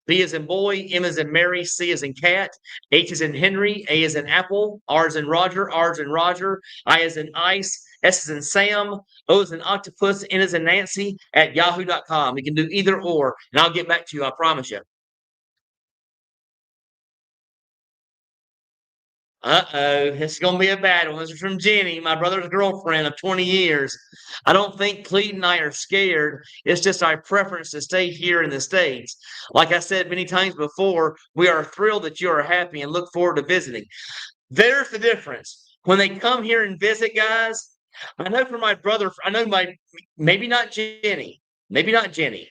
B is in boy, M is in Mary, C is in cat, H is in Henry, A is in apple, R is in Roger, R is in Roger, I is in ice, S is in Sam, O is in octopus, N is in Nancy at yahoo.com. You can do either or, and I'll get back to you, I promise you. Uh-oh, this is going to be a bad one. This is from Jenny, my brother's girlfriend of 20 years. I don't think Clete and I are scared. It's just our preference to stay here in the States. Like I said many times before, we are thrilled that you are happy and look forward to visiting. There's the difference. When they come here and visit, guys, I know for my brother, I know maybe not Jenny, maybe not Jenny,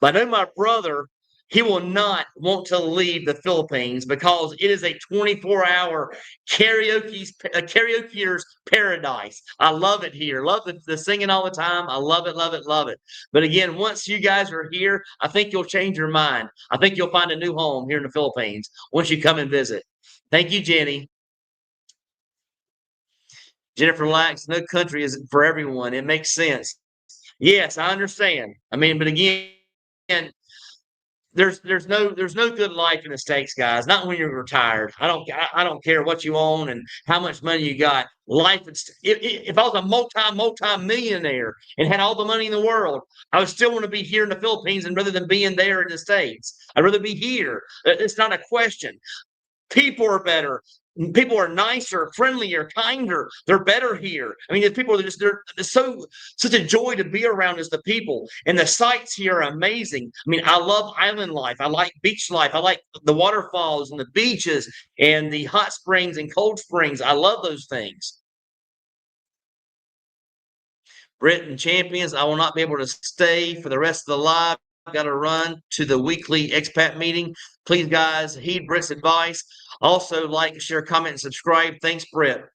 but I know my brother, he will not want to leave the Philippines because it is a 24-hour karaoke's paradise. I love it here. Love the singing all the time. I love it, love it, love it. But again, once you guys are here, I think you'll change your mind. I think you'll find a new home here in the Philippines once you come and visit. Thank you, Jenny. Jennifer Lax, no country is for everyone. It makes sense. Yes, I understand. I mean, but again, there's no good life in the States, guys. Not when you're retired. I don't care what you own and how much money you got. Life is if I was a multi millionaire and had all the money in the world, I would still want to be here in the Philippines and rather than being there in the States. I'd rather be here. It's not a question. People are better. People are nicer, friendlier, kinder. They're better here. I mean, the people are they're such a joy to be around as the people. And the sights here are amazing. I mean, I love island life. I like beach life. I like the waterfalls and the beaches and the hot springs and cold springs. I love those things. Britain champions. I will not be able to stay for the rest of the live. I've got to run to the weekly expat meeting. Please, guys, heed Britt's advice. Also, like, share, comment, and subscribe. Thanks, Britt.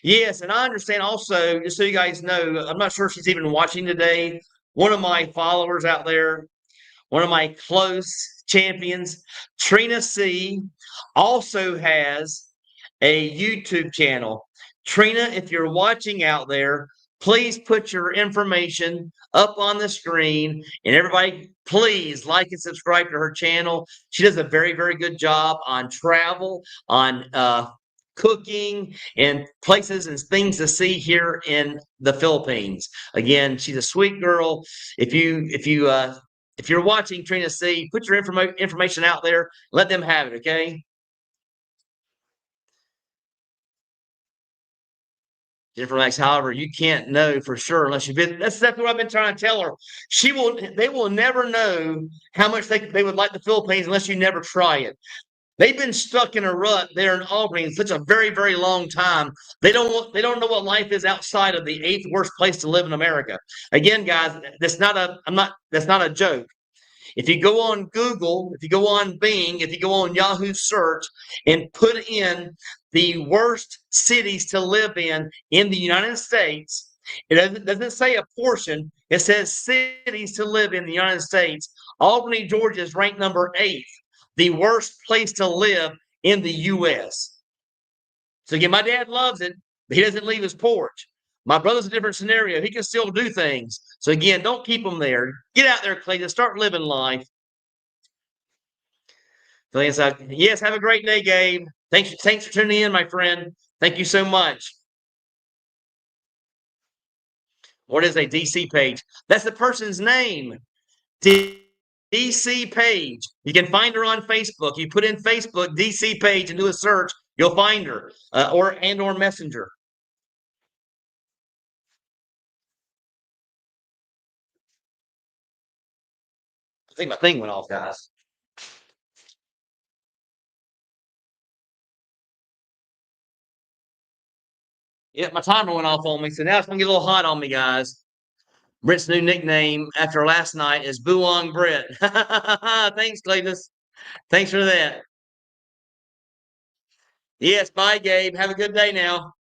Yes, and I understand also, just so you guys know, I'm not sure if she's even watching today. One of my followers out there, one of my close champions, Trina C, also has a YouTube channel. Trina, if you're watching out there, please put your information up on the screen and everybody please like and subscribe to her channel. She does a very, very good job on travel, on cooking and places and things to see here in the Philippines. Again, she's a sweet girl. If you're watching Trina C, put your information out there. Let them have it, okay? Jennifer Max, however, you can't know for sure unless you've been. That's exactly what I've been trying to tell her. They will never know how much they would like the Philippines unless you never try it. They've been stuck in a rut there in Albany in such a very, very long time. They don't know what life is outside of the eighth worst place to live in America. Again, guys, that's not a joke. If you go on Google, if you go on Bing, if you go on Yahoo search and put in the worst cities to live in the United States, it doesn't say a portion, it says cities to live in the United States. Albany, Georgia is ranked number 8, the worst place to live in the U.S. So again, my dad loves it, but he doesn't leave his porch. My brother's a different scenario. He can still do things. So again, don't keep them there. Get out there, Clayton. Start living life. Yes, have a great day, Gabe. Thanks for tuning in, my friend. Thank you so much. What is a DC page? That's the person's name. DC page. You can find her on Facebook. You put in Facebook DC page and do a search. You'll find her, or Messenger. I think my thing went off, guys. Yeah, my timer went off on me, so now it's gonna get a little hot on me, guys. Britt's new nickname after last night is Buong Britt. Thanks, Cletus. Thanks for that. Yes, bye, Gabe. Have a good day now.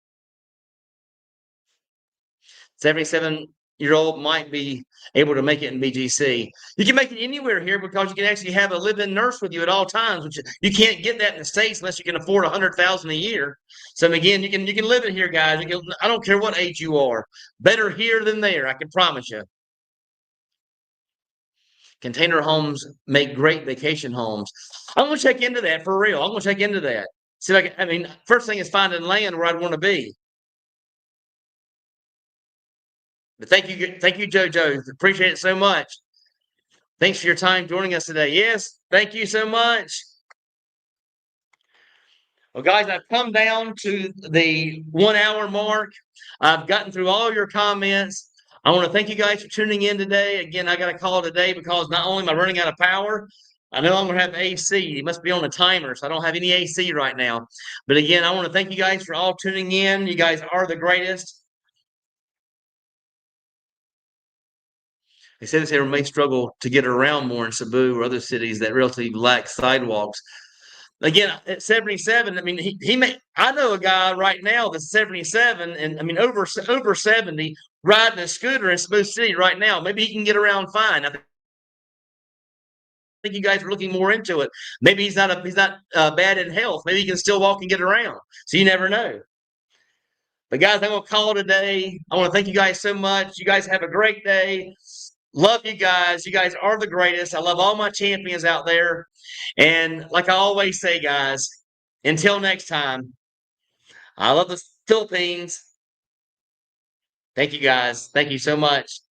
77-year-old might be able to make it in BGC. You can make it anywhere here because you can actually have a live-in nurse with you at all times, which you can't get that in the States unless you can afford $100,000 a year. So again, you can live it here, guys. I don't care what age you are. Better here than there, I can promise you. Container homes make great vacation homes. I'm gonna check into that for real. I'm gonna check into that. See if I mean, first thing is finding land where I'd want to be. But thank you, JoJo. Appreciate it so much. Thanks for your time joining us today. Yes, thank you so much. Well, guys, I've come down to the 1 hour mark. I've gotten through all your comments. I want to thank you guys for tuning in today. Again, I got a call today because not only am I running out of power, I know I'm going to have AC. It must be on a timer, so I don't have any AC right now. But again, I want to thank you guys for all tuning in. You guys are the greatest. They say this area may struggle to get around more in Cebu or other cities that relatively lack sidewalks. Again, at 77, I mean, he may. I know a guy right now that's 77, and I mean over 70, riding a scooter in Cebu City right now. Maybe he can get around fine. I think you guys are looking more into it. Maybe he's not bad in health. Maybe he can still walk and get around. So you never know. But guys, I'm gonna call it a day. I want to thank you guys so much. You guys have a great day. Love you guys. You guys are the greatest. I love all my champions out there. And like I always say, guys, until next time, I love the Philippines. Thank you guys. Thank you so much.